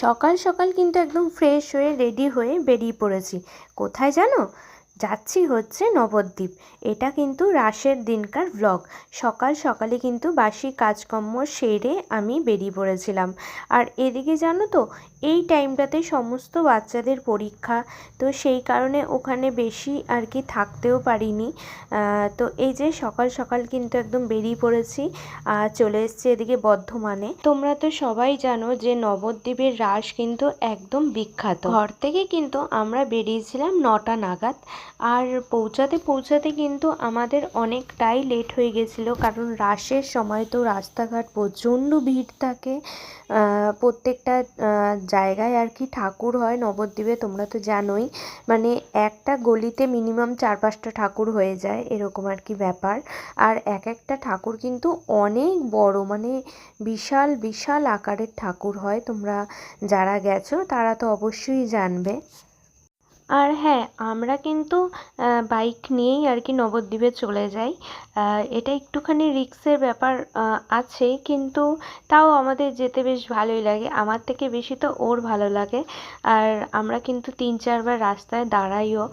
সকাল সকাল কিন্তু একদম ফ্রেশ হয়ে রেডি হয়ে বেরিয়ে পড়েছি। কোথায় জানো? যাচ্ছি হচ্ছে নবদ্বীপ। এটা কিন্তু রাসের দিনকার ভ্লগ। সকাল সকালে কিন্তু বাসি কাজকর্ম সেরে আমি বেরিয়ে পড়েছিলাম। আর এদিকে জানো তো, এই টাইমটাতে সমস্ত বাচ্চাদের পরীক্ষা, তো সেই কারণে ওখানে বেশি আর কি থাকতেও পারিনি। তো এই যে সকাল সকাল কিন্তু একদম বেরিয়ে পড়েছি। চলে এসেছি এদিকে বর্ধমানে। তোমরা তো সবাই জানো যে নবদ্বীপের রাস কিন্তু একদম বিখ্যাত। ঘর থেকে কিন্তু আমরা বেরিয়েছিলাম 9টা নাগাদ। আর পৌঁছাতে পৌঁছাতে কিন্তু আমাদের অনেকটাই লেট হয়ে গেছিলো, কারণ রাসের সময় তো রাস্তাঘাট প্রচণ্ড ভিড় থাকে। প্রত্যেকটা জায়গায় আর কি ঠাকুর হয় নবদ্বীপে, তোমরা তো জানোই। মানে একটা গলিতে মিনিমাম 4-5টা ঠাকুর হয়ে যায়, এরকম আর কি ব্যাপার। আর এক একটা ঠাকুর কিন্তু অনেক বড়, মানে বিশাল বিশাল আকারের ঠাকুর হয়। তোমরা যারা গেছো তারা তো অবশ্যই জানবে। আর হ্যাঁ, আমরা কিন্তু বাইক নিয়েই আর কি নবদ্বীপে চলে যাই। এটা একটুখানি রিস্কের ব্যাপার আছে, কিন্তু তাও আমাদের যেতে বেশ ভালোই লাগে। আমার থেকে বেশি তো ওর ভালো লাগে। আর আমরা কিন্তু 3-4 বার রাস্তায় দাঁড়াইও।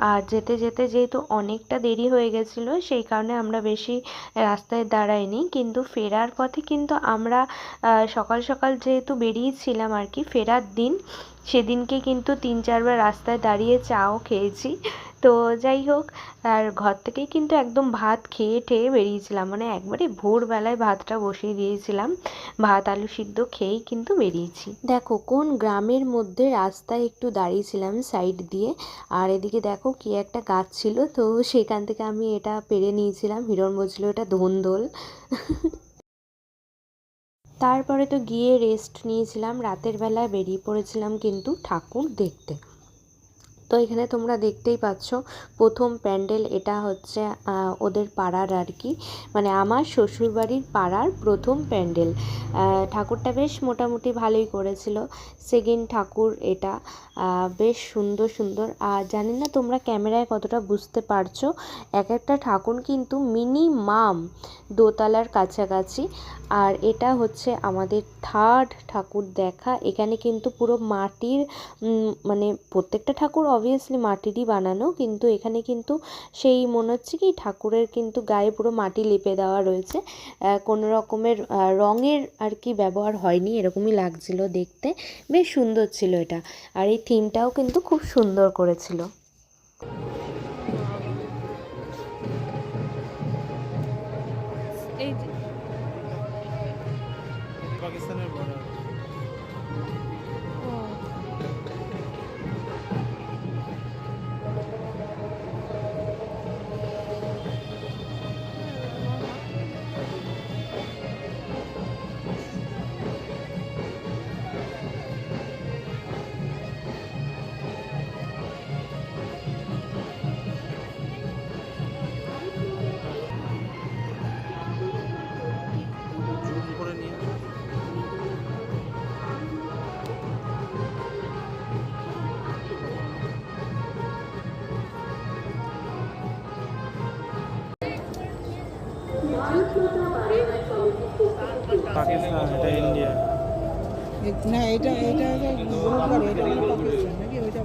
আর যেতে যেতে যেহেতু অনেকটা দেরি হয়ে গেছিলো, সেই কারণে আমরা বেশি রাস্তায় দাঁড়াইনি। কিন্তু ফেরার পথে কিন্তু আমরা সকাল সকাল যেহেতু বেরিয়েছিলাম আর কি ফেরার দিন, সেদিনকে কিন্তু 3-4 বার রাস্তায় দাঁড়িয়ে চাও খেয়েছি। তো যাই হোক, আর ঘর থেকেই কিন্তু একদম ভাত খেয়ে ঠেয়ে বেরিয়েছিলাম, মানে একবারে ভোরবেলায় ভাতটা বসিয়ে দিয়েছিলাম। ভাত আলু সিদ্ধ খেয়েই কিন্তু বেরিয়েছি। দেখো কোন গ্রামের মধ্যে রাস্তায় একটু দাঁড়িয়েছিলাম সাইড দিয়ে। আর এদিকে দেখো কি একটা গাছ ছিল, তো সেখান থেকে আমি এটা পেরে নিয়েছিলাম। হিরণ বলছিল এটা ধুন্দোল। তারপরে তো গিয়ে রেস্ট নিয়েছিলাম। রাতের বেলায় বেরিয়ে পড়েছিলাম কিন্তু ঠাকুর দেখতে। তো এখানে তোমরা দেখতেই পাচ্ছ প্রথম প্যান্ডেল। এটা হচ্ছে ওদের পাড়ার আর কি, মানে আমার শ্বশুরবাড়ির পাড়ার প্রথম প্যান্ডেল। ঠাকুরটা বেশ মোটামুটি ভালোই করেছিল। সেকেন্ড ঠাকুর এটা, বেশ সুন্দর সুন্দর। আর জানি না তোমরা ক্যামেরায় কতটা বুঝতে পারছো, এক একটা ঠাকুর কিন্তু মিনিমাম দোতলার কাছাকাছি। আর এটা হচ্ছে আমাদের থার্ড ঠাকুর দেখা। এখানে কিন্তু পুরো মাটির, মানে প্রত্যেকটা ঠাকুর অবভিয়াসলি মাটিরই বানানো, কিন্তু এখানে কিন্তু সেই মনে হচ্ছে কি ঠাকুরের কিন্তু গায়ে পুরো মাটি লেপে দেওয়া রয়েছে। কোনো রকমের রঙের আর কি ব্যবহার হয়নি, এরকমই লাগছিল দেখতে। বেশ সুন্দর ছিল এটা। আর এই থিমটাও কিন্তু খুব সুন্দর করেছিল। এই যে পাকিস্তানের বর্ডার। জুম করে নিয়ে পাকিস্তান, এটা ইন্ডিয়া না, এটা এটা এটা হলো পাকিস্তান নাকি ওইটা?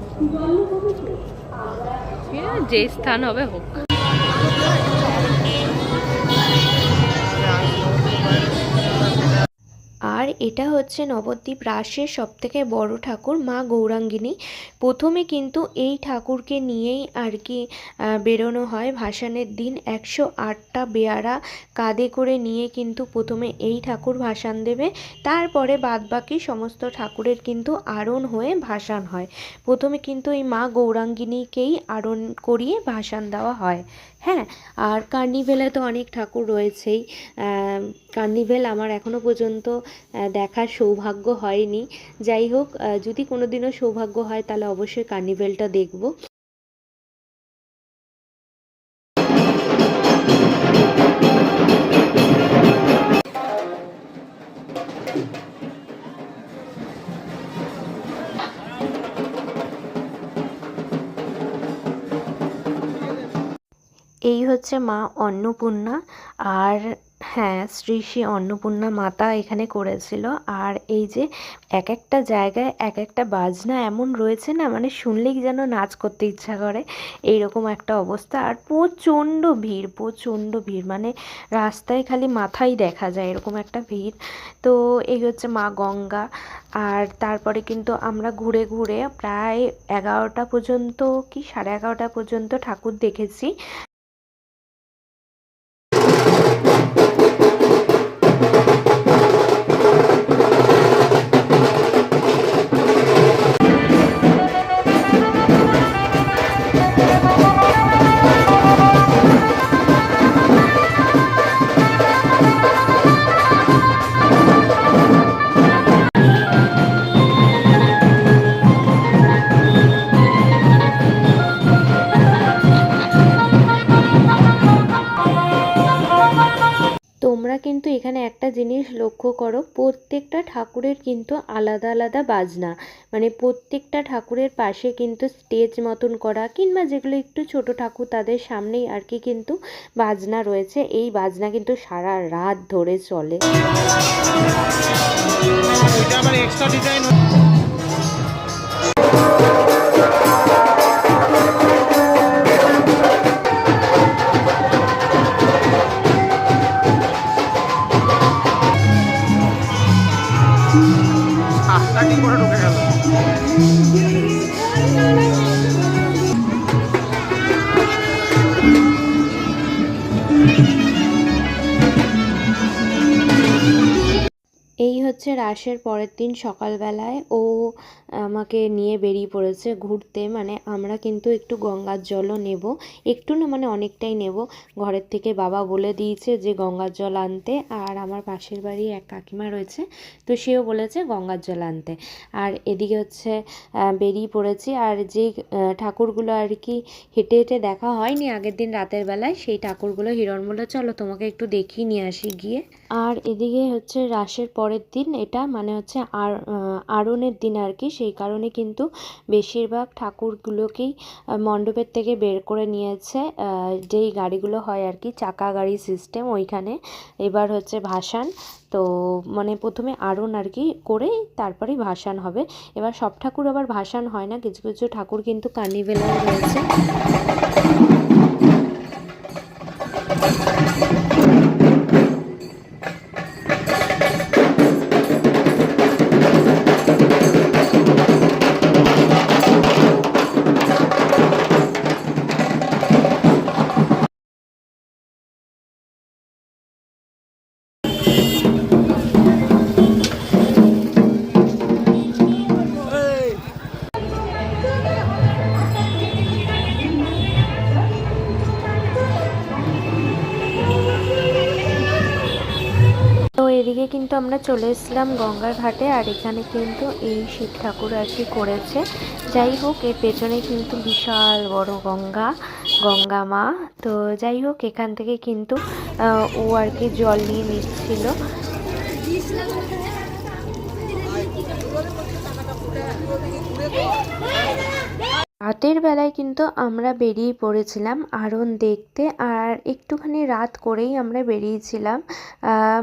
যে স্থান হবে হোক। আর এটা হচ্ছে নবদ্বীপ রাসের সবথেকে বড় ঠাকুর মা গৌরাঙ্গিনী। প্রথমে কিন্তু এই ঠাকুরকে নিয়েই আর কি বেরোনো হয় ভাসানের দিন। 108টা বেয়ারা কাঁধে করে নিয়ে কিন্তু প্রথমে এই ঠাকুর ভাসান দেবে। তারপরে বাদবাকি সমস্ত ঠাকুরের কিন্তু আরোহণ হয়ে ভাসান হয়। প্রথমে কিন্তু এই মা গৌরাঙ্গিনীকেই আরোহণ করিয়ে ভাসান দেওয়া হয়। হ্যাঁ, আর কার্নিভেলে তো অনেক ঠাকুর রয়েছেই। কার্নিভেল আমার এখনও পর্যন্ত দেখার সৌভাগ্য হয়নি। যাই হোক, যদি কোনো দিনও সৌভাগ্য হয় তাহলে অবশ্যই কার্নিভেলটা দেখব। এই হচ্ছে মা অন্নপূর্ণা। আর হ্যাঁ, শ্রী শ্রী অন্নপূর্ণা মাতা এখানে করেছিল। আর এই যে এক একটা জায়গায় এক একটা বাজনা এমন রয়েছে না, মানে শুনলেই যেন নাচ করতে ইচ্ছা করে, এইরকম একটা অবস্থা। আর প্রচণ্ড ভিড়, প্রচণ্ড ভিড়, মানে রাস্তায় খালি মাথাই দেখা যায় এরকম একটা ভিড়। তো এই হচ্ছে মা গঙ্গা। আর তারপরে কিন্তু আমরা ঘুরে ঘুরে প্রায় 11টা পর্যন্ত কি 11:30 পর্যন্ত ঠাকুর দেখেছি। তোমরা কিন্তু এখানে একটা জিনিস লক্ষ্য করো, প্রত্যেকটা ঠাকুরের কিন্তু আলাদা আলাদা বাজনা, মানে প্রত্যেকটা ঠাকুরের পাশে কিন্তু স্টেজ মতন করা, কিংবা যেগুলো একটু ছোট ঠাকুর তাদের সামনেই আর কি কিন্তু বাজনা রয়েছে। এই বাজনা কিন্তু সারা রাত ধরে চলে। এটা আবার এক্সট্রা ডিজাইন। কি করে ঢুকে গেল? এই হচ্ছে রাসের পরের দিন সকালবেলায় ও আমাকে নিয়ে বেরিয়ে পড়েছে ঘুরতে। মানে আমরা কিন্তু একটু গঙ্গার জলও নেব, একটু না মানে অনেকটাই নেব। ঘরের থেকে বাবা বলে দিয়েছে যে গঙ্গার জল আনতে। আর আমার পাশের বাড়ি এক কাকিমা রয়েছে, তো সেও বলেছে গঙ্গার জল আনতে। আর এদিকে হচ্ছে বেরিয়ে পড়েছি। আর যে ঠাকুরগুলো আর কি হেঁটে হেঁটে দেখা হয়নি আগের দিন রাতের বেলায়, সেই ঠাকুরগুলো হিরণ বলল চলো তোমাকে একটু দেখিয়ে নিয়ে আসি গিয়ে। আর এদিকে হচ্ছে রাসের পরের দিন, এটা মানে হচ্ছে আরনের দিন আর কি, সেই কারণে কিন্তু বেশিরভাগ ঠাকুরগুলোকেই মণ্ডপের থেকে বের করে নিয়েছে, যেই গাড়িগুলো হয় আর কি চাকা গাড়ি সিস্টেম, ওইখানে এবার হচ্ছে ভাসান। তো মানে প্রথমে আরন আর কি করে তারপরেই ভাসান হবে। এবার সব ঠাকুর আবার ভাসান হয় না, কিছু কিছু ঠাকুর কিন্তু কার্নিভেলে রয়েছে। তো এদিকে কিন্তু আমরা চলে এসেছিলাম গঙ্গার ঘাটে। আর এখানে কিন্তু এই শিব ঠাকুর আর কি করেছে। যাই হোক, এর পেছনে কিন্তু বিশাল বড় গঙ্গা, গঙ্গা মা। তো যাই হোক, এখান থেকে কিন্তু ও আর কি জল নিয়ে নিচ্ছিল। রাতের বেলায় কিন্তু আমরা বেরিয়ে পড়েছিলাম আরন দেখতে। আর একটুখানি রাত করেই আমরা বেরিয়েছিলাম,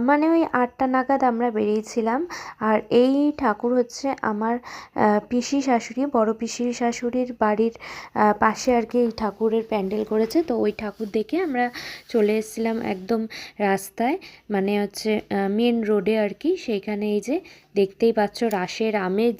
মানে ওই 8টা নাগাদ আমরা বেরিয়েছিলাম। আর এই ঠাকুর হচ্ছে আমার পিসি শাশুড়ি, বড় পিসির শাশুড়ির বাড়ির পাশে আর কি এই ঠাকুরের প্যান্ডেল করেছে। তো ওই ঠাকুর দেখে আমরা চলে এসেছিলাম একদম রাস্তায়, মানে হচ্ছে মেন রোডে আর কি। সেইখানে এই যে দেখতেই পাচ্ছ রাসের আমেজ।